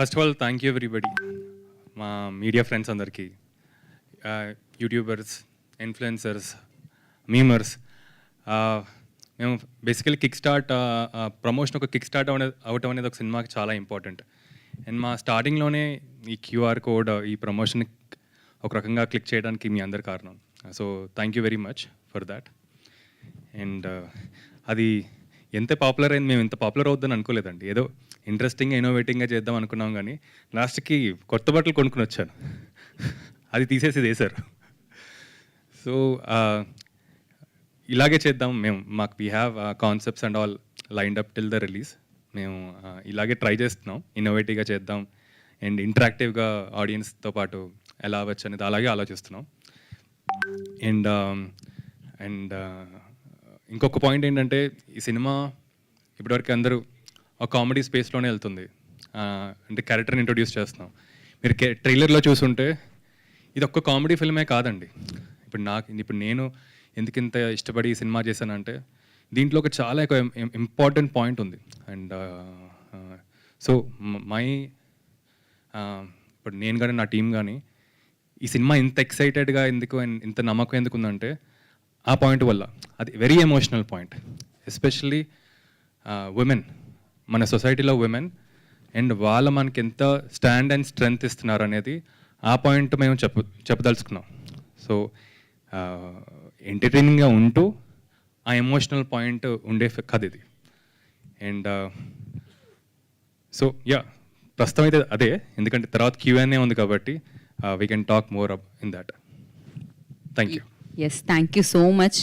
First of all thank you everybody, మా media friends అందరికీ, YouTubers, influencers, memers. మేము basically kick start promotion ఒక kick start అవటం అనేది ఒక సినిమాకి చాలా ఇంపార్టెంట్. అండ్ మా స్టార్టింగ్లోనే ఈ క్యూఆర్ కోడ్ ఈ ప్రమోషన్ ఒక రకంగా క్లిక్ చేయడానికి మీ అందరి కారణం. So thank you very much for that. And అది ఎంత పాపులర్ అయింది, మేము ఇంత పాపులర్ అవుద్దని అనుకోలేదండి. ఏదో ఇంట్రెస్టింగ్గా ఇన్నోవేటింగ్గా చేద్దాం అనుకున్నాం, కానీ లాస్ట్కి కొత్త బట్టలు కొనుక్కుని వచ్చాను, అది తీసేసి వేశారు. సో ఇలాగే చేద్దాం మేము, మాకు we have concepts and all lined up till the release. మేము ఇలాగే ట్రై చేస్తున్నాం, ఇన్నోవేటివ్గా చేద్దాం అండ్ ఇంటరాక్టివ్గా ఆడియన్స్తో పాటు ఎలా అవ్వచ్చు అనేది అలాగే ఆలోచిస్తున్నాం. అండ్ అండ్ ఇంకొక పాయింట్ ఏంటంటే, ఈ సినిమా ఇప్పటివరకు అందరూ ఒక కామెడీ స్పేస్లోనే వెళ్తుంది. అంటే క్యారెక్టర్ని ఇంట్రొడ్యూస్ చేస్తున్నాం. మీరు ట్రైలర్లో చూసుంటే ఇది ఒక్క కామెడీ ఫిల్మే కాదండి. ఇప్పుడు నేను ఎందుకు ఇంత ఇష్టపడి ఈ సినిమా చేశానంటే, దీంట్లో ఒక చాలా ఇంపార్టెంట్ పాయింట్ ఉంది. అండ్ సో ఇప్పుడు నేను కానీ నా టీం కానీ ఈ సినిమా ఇంత ఎక్సైటెడ్గా ఎందుకు అండ్ ఇంత నమ్మకం ఎందుకు ఉందంటే ఆ పాయింట్ వల్ల. అది very emotional point, especially women, మన సొసైటీలో ఉమెన్ అండ్ వాళ్ళ మనకి ఎంత స్టాండ్ అండ్ స్ట్రెంగ్త్ ఇస్తున్నారు అనేది ఆ పాయింట్ మేము చెప్పదలుచుకున్నాం. సో ఎంటర్టైనింగ్గా ఉంటూ ఆ ఎమోషనల్ పాయింట్ ఉండే కథ ఇది. అండ్ సో ప్రస్తుతం అయితే అదే, ఎందుకంటే తర్వాత Q&A ఉంది కాబట్టి we can talk more in that. Thank you. Yes, thank you so much.